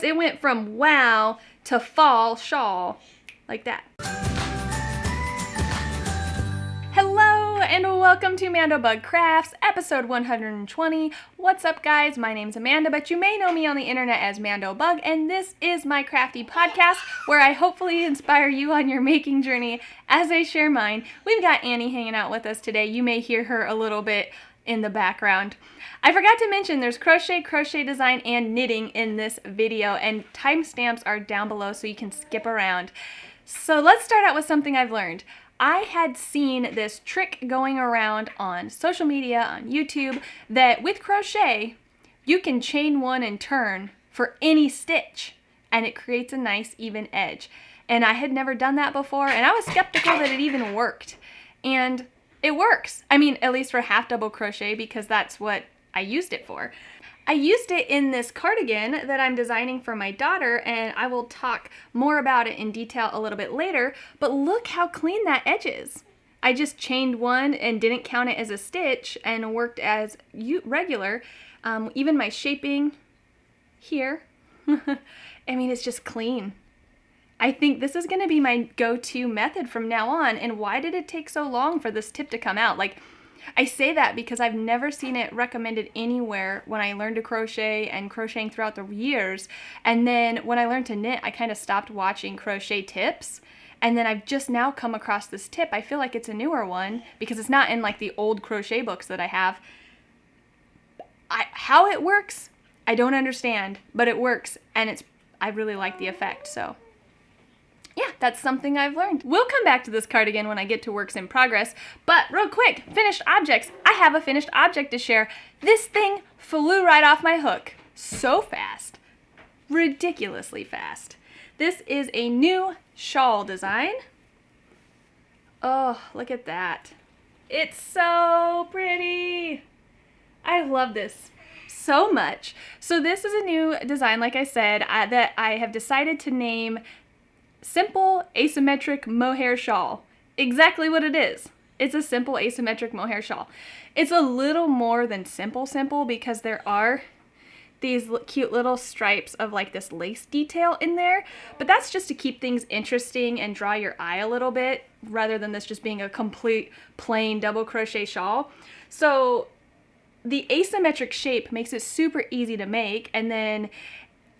It went from wow to fall shawl, like that. Hello and welcome to Mandobug Crafts, episode 120. What's up guys? My name's Amanda, but you may know me on the internet as Mandobug, and this is my crafty podcast where I hopefully inspire you on your making journey as I share mine. We've got Annie hanging out with us today. You may hear her a little bit in the background. I forgot to mention there's crochet design, and knitting in this video, and timestamps are down below so you can skip around. So let's start out with something I've learned. I had seen this trick going around on social media, on YouTube, that with crochet, you can chain one and turn for any stitch, and it creates a nice even edge. And I had never done that before, and I was skeptical that it even worked. And it works. I mean, at least for half double crochet, because that's what I used it for. I used it in this cardigan that I'm designing for my daughter, and I will talk more about it in detail a little bit later, but look how clean that edge is. I just chained one and didn't count it as a stitch and worked as regular. Even my shaping here, I mean, it's just clean. I think this is going to be my go-to method from now on. And why did it take so long for this tip to come out? Like, I say that because I've never seen it recommended anywhere when I learned to crochet and crocheting throughout the years. And then when I learned to knit, I kind of stopped watching crochet tips. And then I've just now come across this tip. I feel like it's a newer one because it's not in like the old crochet books that I have. How it works, I don't understand, but it works, and I really like the effect, so. Yeah, that's something I've learned. We'll come back to this cardigan when I get to works in progress, but real quick, finished objects. I have a finished object to share. This thing flew right off my hook. So fast. Ridiculously fast. This is a new shawl design. Oh, look at that. It's so pretty. I love this so much. So this is a new design, like I said, that I have decided to name Simple Asymmetric Mohair Shawl. Exactly what it is. It's a simple asymmetric mohair shawl. It's a little more than simple because there are these cute little stripes of like this lace detail in there, but that's just to keep things interesting and draw your eye a little bit rather than this just being a complete plain double crochet shawl. So the asymmetric shape makes it super easy to make, and then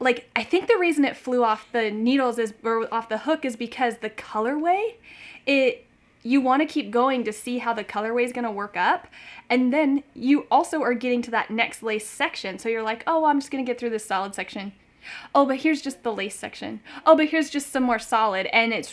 like, I think the reason it flew off the needles or off the hook is because the colorway, you want to keep going to see how the colorway is going to work up. And then you also are getting to that next lace section. So you're like, oh, well, I'm just going to get through this solid section. Oh, but here's just the lace section. Oh, but here's just some more solid. And it's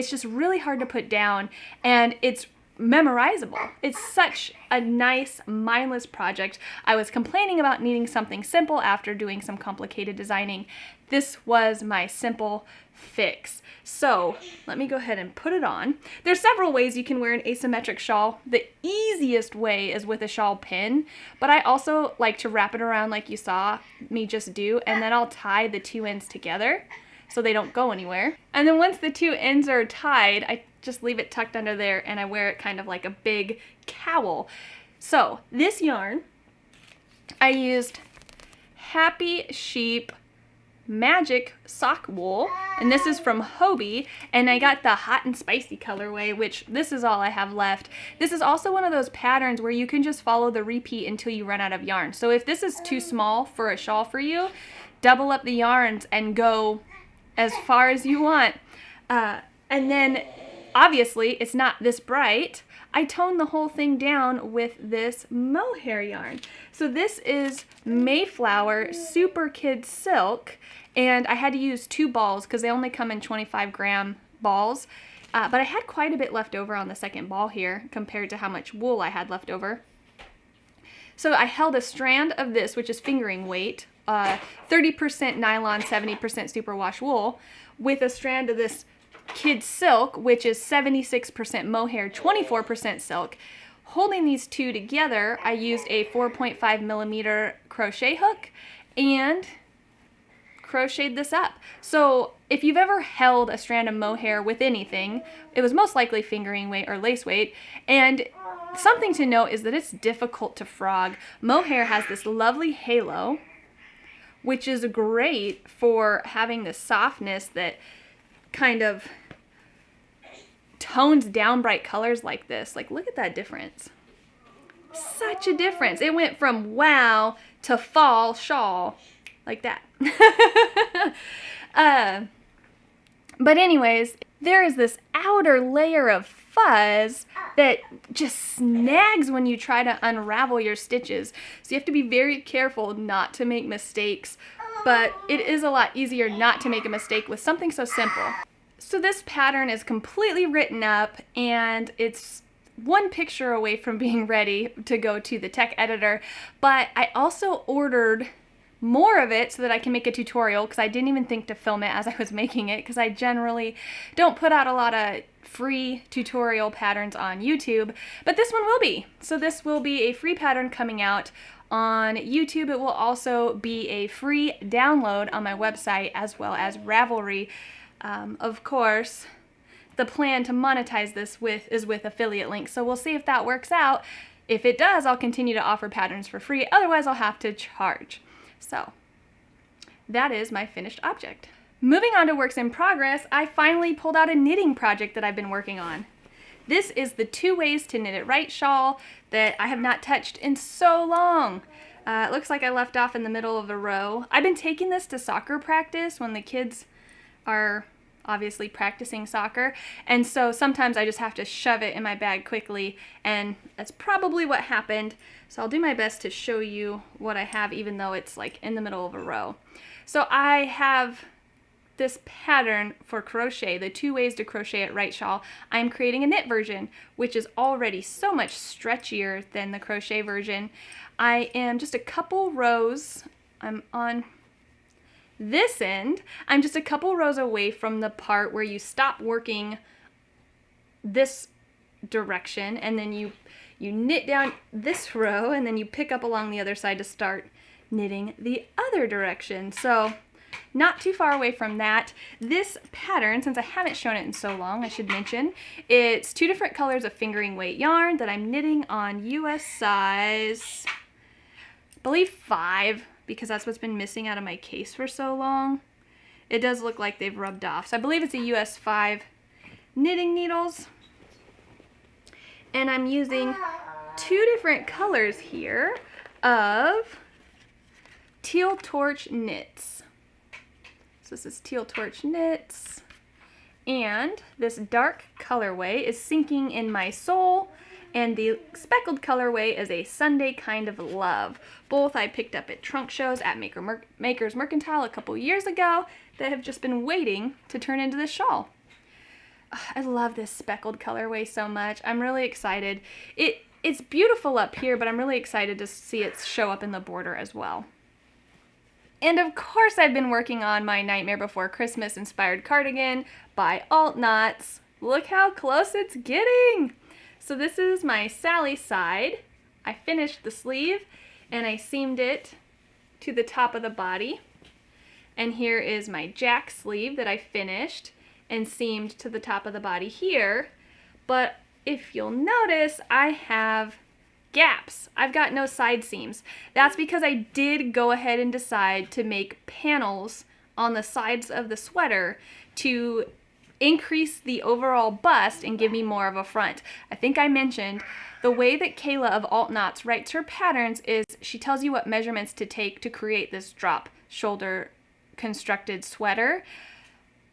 just really hard to put down, and it's memorizable. It's such a nice, mindless project. I was complaining about needing something simple after doing some complicated designing. This was my simple fix. So let me go ahead and put it on. There's several ways you can wear an asymmetric shawl. The easiest way is with a shawl pin, but I also like to wrap it around like you saw me just do, and then I'll tie the two ends together so they don't go anywhere. And then once the two ends are tied, I just leave it tucked under there, and I wear it kind of like a big cowl. So this yarn, I used Happy Sheep Magic Sock Wool, and this is from Hobie, and I got the hot and spicy colorway, which this is all I have left. This is also one of those patterns where you can just follow the repeat until you run out of yarn. So if this is too small for a shawl for you, double up the yarns and go as far as you want. And then obviously it's not this bright. I toned the whole thing down with this mohair yarn. So this is Mayflower Super Kid Silk, and I had to use 2 balls because they only come in 25-gram balls. But I had quite a bit left over on the second ball here compared to how much wool I had left over. So I held a strand of this, which is fingering weight, 30% nylon, 70% superwash wool, with a strand of this Kid Silk, which is 76% mohair, 24% silk. Holding these two together, I used a 4.5 millimeter crochet hook and crocheted this up. So if you've ever held a strand of mohair with anything, it was most likely fingering weight or lace weight. And something to note is that it's difficult to frog. Mohair has this lovely halo, which is great for having the softness that kind of tones down bright colors like this. Like, look at that difference. Such a difference. It went from wow to fall shawl like that. But anyways, there is this outer layer of fuzz that just snags when you try to unravel your stitches. So you have to be very careful not to make mistakes, but it is a lot easier not to make a mistake with something so simple. So this pattern is completely written up, and it's one picture away from being ready to go to the tech editor, but I also ordered more of it so that I can make a tutorial, because I didn't even think to film it as I was making it, because I generally don't put out a lot of free tutorial patterns on YouTube, but this one will be. So this will be a free pattern coming out on YouTube. It will also be a free download on my website, as well as Ravelry. Of course, the plan to monetize this is with affiliate links, so we'll see if that works out. If it does, I'll continue to offer patterns for free. Otherwise, I'll have to charge. So that is my finished object. Moving on to works in progress, I finally pulled out a knitting project that I've been working on. This is the 2 Ways to Knit It Right shawl that I have not touched in so long. It looks like I left off in the middle of the row. I've been taking this to soccer practice when the kids are obviously practicing soccer, and so sometimes I just have to shove it in my bag quickly, and that's probably what happened. So I'll do my best to show you what I have, even though it's like in the middle of a row. So I have this pattern for crochet, the 2 Ways to Crochet It Right shawl. I'm creating a knit version, which is already so much stretchier than the crochet version. I am just a couple rows, I'm on this end, I'm just a couple rows away from the part where you stop working this direction, and then you knit down this row, and then you pick up along the other side to start knitting the other direction. So not too far away from that. This pattern, since I haven't shown it in so long, I should mention, it's 2 different colors of fingering weight yarn that I'm knitting on US size, I believe 5, because that's what's been missing out of my case for so long. It does look like they've rubbed off. So I believe it's a US 5 knitting needles. And I'm using 2 different colors here of Teal Torch Knits. So this is Teal Torch Knits. And this dark colorway is Sinking in My Soul, and the speckled colorway is A Sunday Kind of Love. Both I picked up at trunk shows at Maker's Mercantile a couple years ago that have just been waiting to turn into this shawl. I love this speckled colorway so much. I'm really excited. It's beautiful up here, but I'm really excited to see it show up in the border as well. And of course, I've been working on my Nightmare Before Christmas inspired cardigan by Altknots. Look how close it's getting. So this is my Sally side. I finished the sleeve and I seamed it to the top of the body. And here is my Jack sleeve that I finished and seamed to the top of the body here. But if you'll notice, I have gaps. I've got no side seams. That's because I did go ahead and decide to make panels on the sides of the sweater to increase the overall bust and give me more of a front. I think I mentioned the way that Kayla of Altknots writes her patterns is she tells you what measurements to take to create this drop shoulder constructed sweater,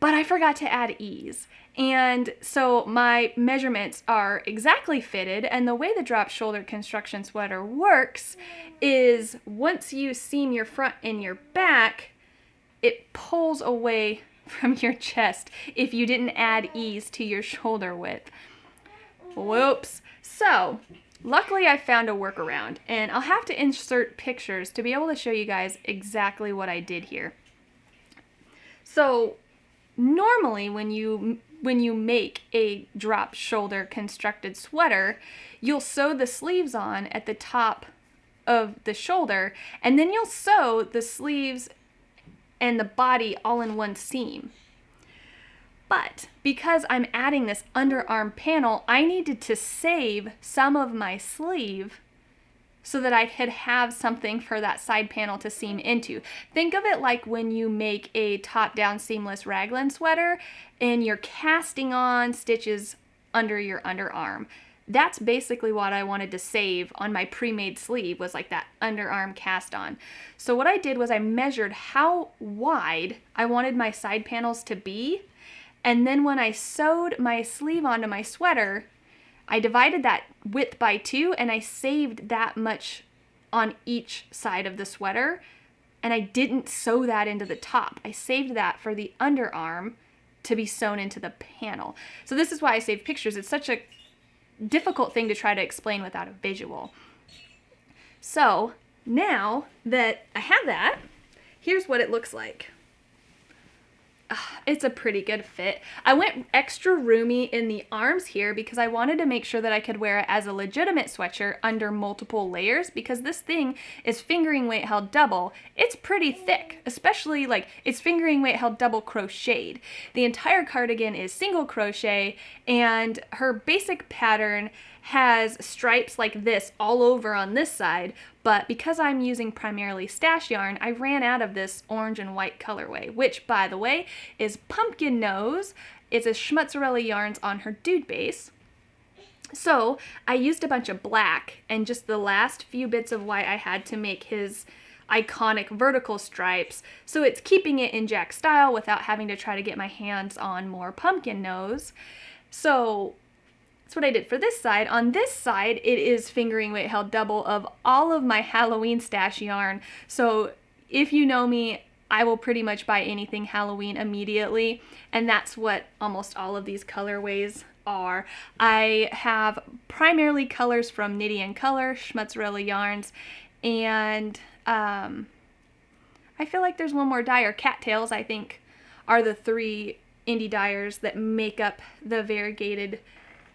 but I forgot to add ease. And so my measurements are exactly fitted, and the way the drop shoulder construction sweater works is once you seam your front and your back, it pulls away from your chest if you didn't add ease to your shoulder width. Whoops. So luckily I found a workaround, and I'll have to insert pictures to be able to show you guys exactly what I did here. So normally when you make a drop shoulder constructed sweater, you'll sew the sleeves on at the top of the shoulder, and then you'll sew the sleeves and the body all in one seam. But because I'm adding this underarm panel, I needed to save some of my sleeve so that I could have something for that side panel to seam into. Think of it like when you make a top-down seamless raglan sweater and you're casting on stitches under your underarm. That's basically what I wanted to save on my pre-made sleeve, was like that underarm cast on. So what I did was I measured how wide I wanted my side panels to be, and then when I sewed my sleeve onto my sweater, I divided that width by 2 and I saved that much on each side of the sweater, and I didn't sew that into the top. I saved that for the underarm to be sewn into the panel. So this is why I save pictures. It's such a difficult thing to try to explain without a visual. So now that I have that, here's what it looks like. It's a pretty good fit. I went extra roomy in the arms here because I wanted to make sure that I could wear it as a legitimate sweatshirt under multiple layers, because this thing is fingering weight held double. It's pretty thick, especially like it's fingering weight held double crocheted. The entire cardigan is single crochet, and her basic pattern has stripes like this all over on this side, but because I'm using primarily stash yarn, I ran out of this orange and white colorway, which, by the way, is Pumpkin Nose. It's a Schmutzerella yarns on her dude base. So I used a bunch of black and just the last few bits of white I had to make his iconic vertical stripes, so it's keeping it in Jack style without having to try to get my hands on more Pumpkin Nose. So that's what I did for this side. On this side, it is fingering weight held double of all of my Halloween stash yarn. So if you know me, I will pretty much buy anything Halloween immediately, and that's what almost all of these colorways are. I have primarily colors from Knitty and Color, Schmutzerella yarns, and I feel like there's one more dye, or Cattails, I think, are the 3 indie dyers that make up the variegated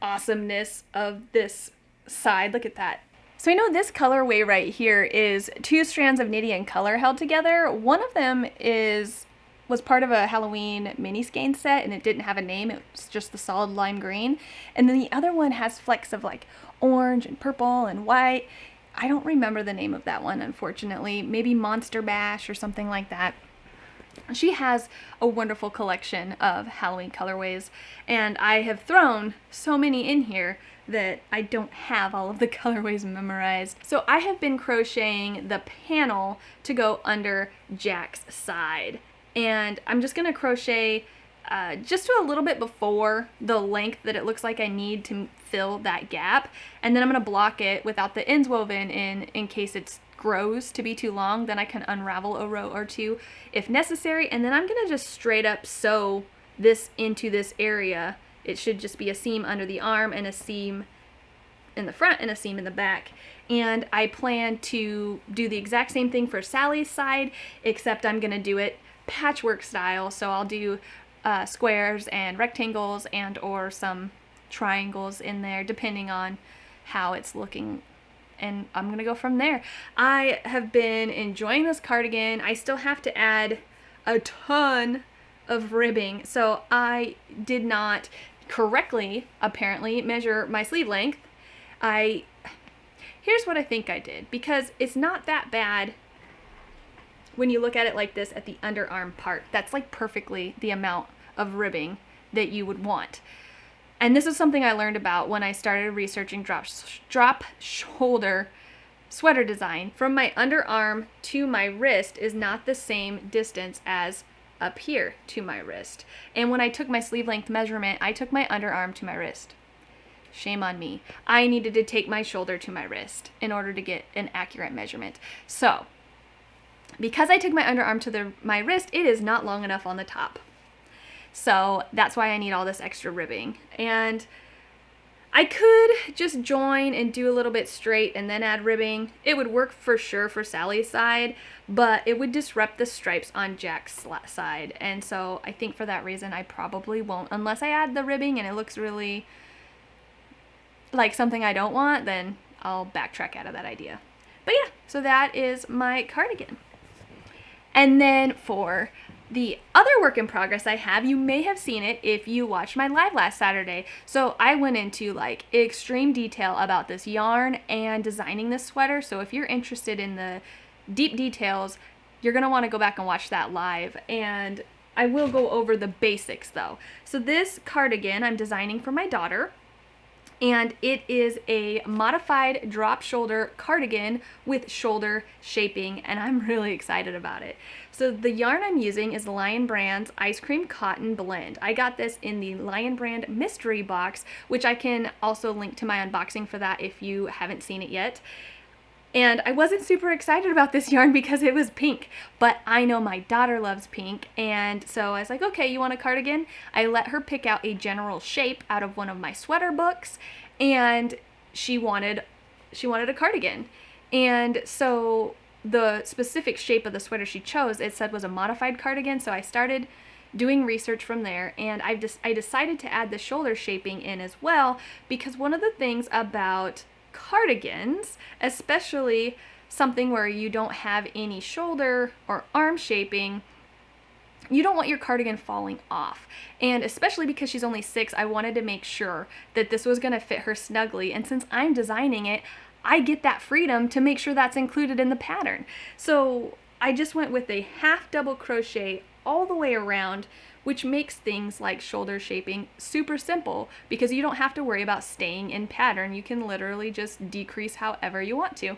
awesomeness of this side. Look at that. So I know this colorway right here is 2 strands of Knitty and Color held together. One of them was part of a Halloween mini skein set, and it didn't have a name. It was just the solid lime green. And then the other one has flecks of like orange and purple and white. I don't remember the name of that one, unfortunately. Maybe Monster Bash or something like that. She has a wonderful collection of Halloween colorways, and I have thrown so many in here that I don't have all of the colorways memorized. So I have been crocheting the panel to go under Jack's side, and I'm just gonna crochet just to a little bit before the length that it looks like I need to fill that gap, and then I'm gonna block it without the ends woven in case it's grows to be too long. Then I can unravel a row or 2 if necessary, and then I'm gonna just straight up sew this into this area. It should just be a seam under the arm and a seam in the front and a seam in the back. And I plan to do the exact same thing for Sally's side, except I'm gonna do it patchwork style. So I'll do squares and rectangles and or some triangles in there depending on how it's looking, and I'm gonna go from there. I have been enjoying this cardigan. I still have to add a ton of ribbing, so I did not correctly, apparently, measure my sleeve length. Here's what I think I did, because it's not that bad when you look at it like this at the underarm part. That's like perfectly the amount of ribbing that you would want. And this is something I learned about when I started researching drop shoulder sweater design. From my underarm to my wrist is not the same distance as up here to my wrist. And when I took my sleeve length measurement, I took my underarm to my wrist. Shame on me. I needed to take my shoulder to my wrist in order to get an accurate measurement. So, because I took my underarm to my wrist, it is not long enough on the top. So that's why I need all this extra ribbing. And I could just join and do a little bit straight and then add ribbing. It would work for sure for Sally's side, but it would disrupt the stripes on Jack's side. And so I think for that reason I probably won't, unless I add the ribbing and it looks really like something I don't want, then I'll backtrack out of that idea. But yeah, so that is my cardigan. And then for The other work in progress I have, you may have seen it if you watched my live last Saturday. So I went into like extreme detail about this yarn and designing this sweater. So if you're interested in the deep details, you're going to want to go back and watch that live. And I will go over the basics though. So this cardigan I'm designing for my daughter. And it is a modified drop shoulder cardigan with shoulder shaping, and I'm really excited about it. So the yarn I'm using is Lion Brand's Ice Cream Cotton Blend. I got this in the Lion Brand mystery box, which I can also link to my unboxing for that if you haven't seen it yet. And I wasn't super excited about this yarn because it was pink, but I know my daughter loves pink, and so I was like, okay, you want a cardigan? I let her pick out a general shape out of one of my sweater books, and she wanted a cardigan. And so the specific shape of the sweater she chose, it said was a modified cardigan, so I started doing research from there, and I decided to add the shoulder shaping in as well, because one of the things about cardigans, especially something where you don't have any shoulder or arm shaping, you don't want your cardigan falling off. And especially because she's only 6, I wanted to make sure that this was going to fit her snugly. And since I'm designing it, I get that freedom to make sure that's included in the pattern. So I just went with a half double crochet all the way around, which makes things like shoulder shaping super simple because you don't have to worry about staying in pattern. You can literally just decrease however you want to.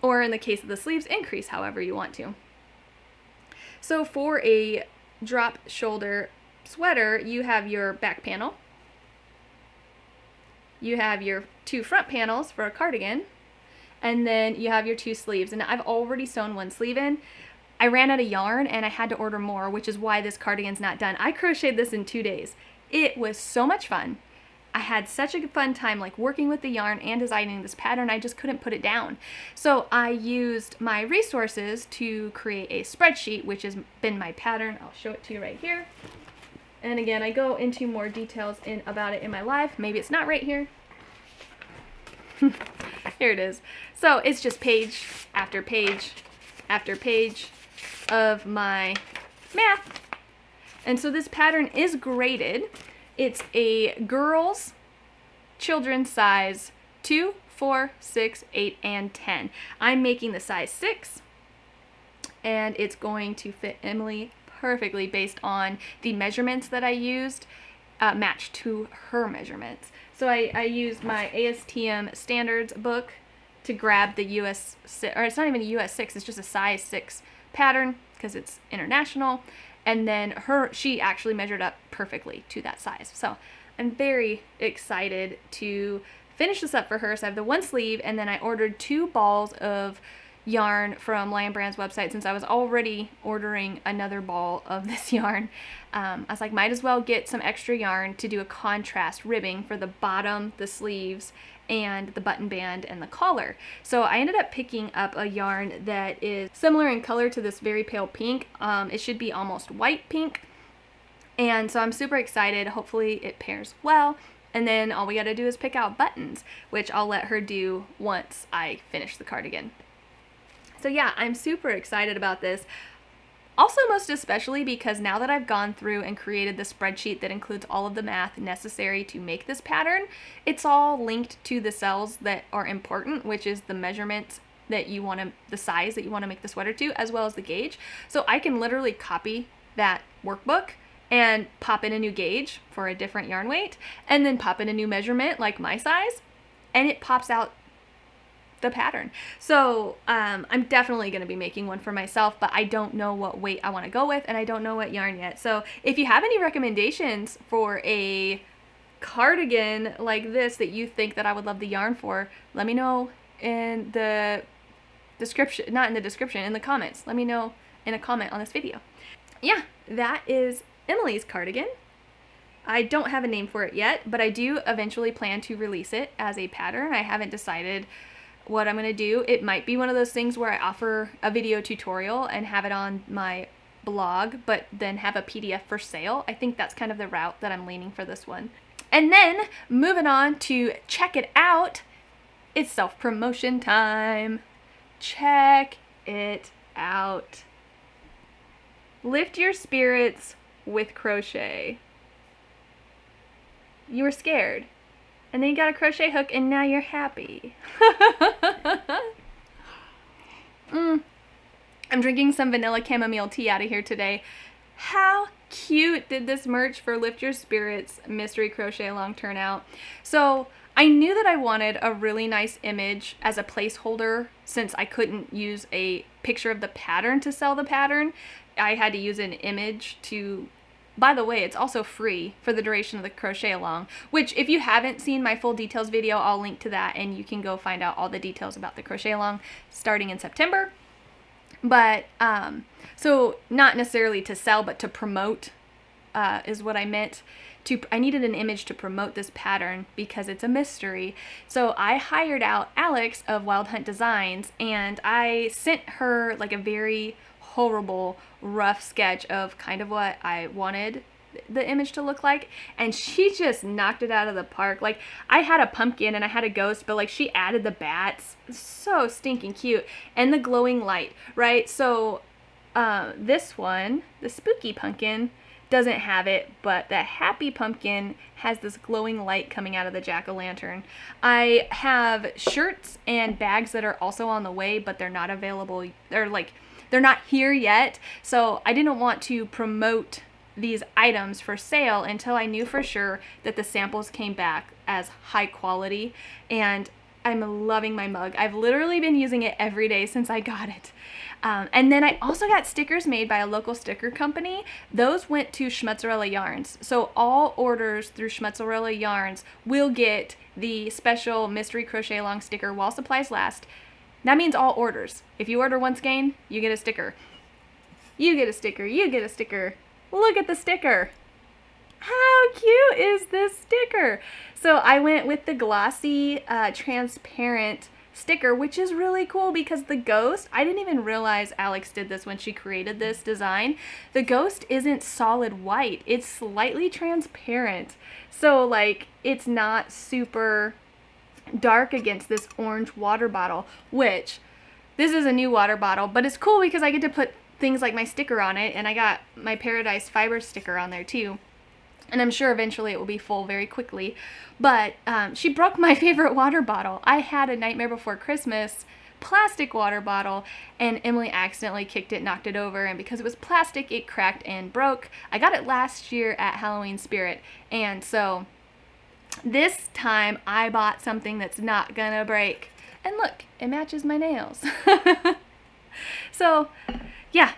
Or in the case of the sleeves, increase however you want to. So for a drop shoulder sweater, you have your back panel. You have your 2 front panels for a cardigan. And then you have your 2 sleeves. And I've already sewn 1 sleeve in. I ran out of yarn and I had to order more, which is why this cardigan's not done. I crocheted this in 2 days. It was so much fun. I had such a fun time like working with the yarn and designing this pattern. I just couldn't put it down. So I used my resources to create a spreadsheet, which has been my pattern. I'll show it to you right here. And again, I go into more details about it in my live. Maybe it's not right here. Here it is. So it's just page after page after page of my math. And so this pattern is graded. It's a girls children's size 2, 4, 6, 8, and 10. I'm making the size 6, and it's going to fit Emily perfectly based on the measurements that I used matched to her measurements. So I used my ASTM standards book to grab the US 6, or it's not even a US 6, it's just a size 6 pattern because it's international. And then she actually measured up perfectly to that size. So I'm very excited to finish this up for her. So I have the 1 sleeve, and then I ordered 2 balls of yarn from Lion Brand's website since I was already ordering another ball of this yarn. I was like, might as well get some extra yarn to do a contrast ribbing for the bottom, the sleeves, and the button band and the collar. So I ended up picking up a yarn that is similar in color to this very pale pink. It should be almost white pink. And so I'm super excited. Hopefully it pairs well. And then all we got to do is pick out buttons, which I'll let her do once I finish the cardigan. So yeah, I'm super excited about this. Also, most especially because now that I've gone through and created the spreadsheet that includes all of the math necessary to make this pattern, it's all linked to the cells that are important, which is the measurements that you want to, the size that you want to make the sweater to, as well as the gauge. So I can literally copy that workbook and pop in a new gauge for a different yarn weight, and then pop in a new measurement like my size, and it pops out the pattern. So I'm definitely going to be making one for myself, but I don't know what weight I want to go with, and I don't know what yarn yet. So if you have any recommendations for a cardigan like this that you think that I would love the yarn for, let me know in the description, not in the description, in the comments. Let me know in a comment on this video. Yeah, that is Emily's cardigan. I don't have a name for it yet, but I do eventually plan to release it as a pattern. I haven't decided what I'm going to do. It might be one of those things where I offer a video tutorial and have it on my blog, but then have a PDF for sale. I think that's kind of the route that I'm leaning for this one. And then moving on to check it out, it's self-promotion time. Check it out. Lift your spirits with crochet. You were scared. And then you got a crochet hook and now you're happy. I'm drinking some vanilla chamomile tea out of here today. How cute did this merch for Lift Your Spirits mystery crochet along turn out? So I knew that I wanted a really nice image as a placeholder since I couldn't use a picture of the pattern to sell the pattern. I had to use an image to, by the way, it's also free for the duration of the crochet along, which if you haven't seen my full details video, I'll link to that and you can go find out all the details about the crochet along starting in September. But, so not necessarily to sell, but to promote, is what I meant. I needed an image to promote this pattern because it's a mystery. So I hired out Alex of Wild Hunt Designs and I sent her like a very horrible, rough sketch of kind of what I wanted the image to look like, and she just knocked it out of the park. Like, I had a pumpkin and I had a ghost, but like she added the bats. So stinking cute. And the glowing light, right? So this one, the spooky pumpkin, doesn't have it, but the happy pumpkin has this glowing light coming out of the jack-o'-lantern. I have shirts and bags that are also on the way, but they're not available. They're not here yet. So I didn't want to promote these items for sale until I knew for sure that the samples came back as high quality, and I'm loving my mug. I've literally been using it every day since I got it. And then I also got stickers made by a local sticker company. Those went to Schmutzerella Yarns. So all orders through Schmutzerella Yarns will get the special mystery crochet along sticker while supplies last. That means all orders. If you order one skein, you get a sticker. You get a sticker. You get a sticker. Look at the sticker. How cute is this sticker? So I went with the glossy, transparent sticker, which is really cool because the ghost, I didn't even realize Alex did this when she created this design. The ghost isn't solid white. It's slightly transparent. So like, it's not super dark against this orange water bottle, which this is a new water bottle, but it's cool because I get to put things like my sticker on it, and I got my Paradise Fiber sticker on there too. And I'm sure eventually it will be full very quickly. But she broke my favorite water bottle. I had a Nightmare Before Christmas plastic water bottle, and Emily accidentally kicked it, knocked it over, and because it was plastic, it cracked and broke. I got it last year at Halloween Spirit, and so this time I bought something that's not gonna break. And look, it matches my nails. So, yeah.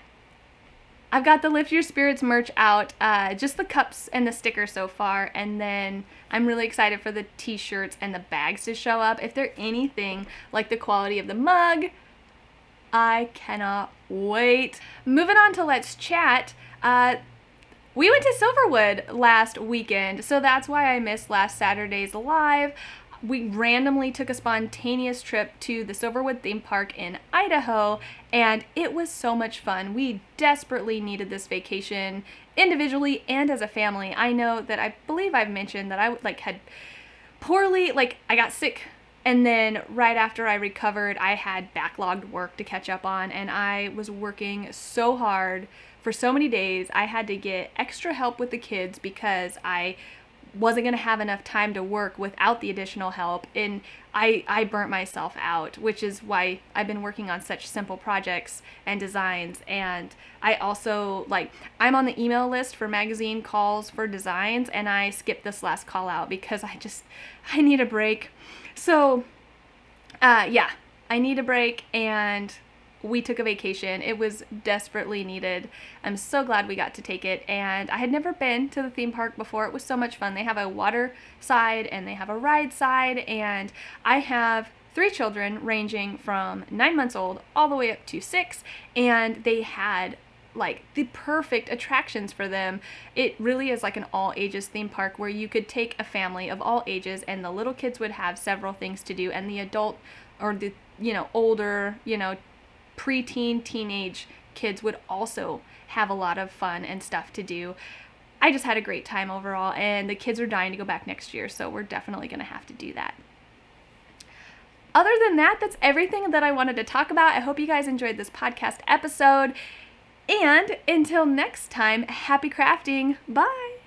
I've got the Lift Your Spirits merch out, just the cups and the sticker so far, and then I'm really excited for the t-shirts and the bags to show up. If they're anything like the quality of the mug, I cannot wait. Moving on to Let's Chat, we went to Silverwood last weekend, so that's why I missed last Saturday's live. We randomly took a spontaneous trip to the Silverwood theme park in Idaho, and it was so much fun. We desperately needed this vacation individually and as a family. I know that I believe I've mentioned that I had poorly, I got sick, and then right after I recovered, I had backlogged work to catch up on, and I was working so hard for so many days. I had to get extra help with the kids because I wasn't going to have enough time to work without the additional help, and I burnt myself out, which is why I've been working on such simple projects and designs. And I also, I'm on the email list for magazine calls for designs, and I skipped this last call out because I need a break. So yeah, I need a break, and we took a vacation. It was desperately needed. I'm so glad we got to take it, and I had never been to the theme park before. It was so much fun. They have a water side and they have a ride side, and I have 3 children ranging from 9 months old all the way up to 6, and they had the perfect attractions for them. It really is like an all ages theme park where you could take a family of all ages, and the little kids would have several things to do, and the adult or the older preteen, teenage kids would also have a lot of fun and stuff to do. I just had a great time overall, and the kids are dying to go back next year, so we're definitely going to have to do that. Other than that, that's everything that I wanted to talk about. I hope you guys enjoyed this podcast episode. And until next time, happy crafting. Bye.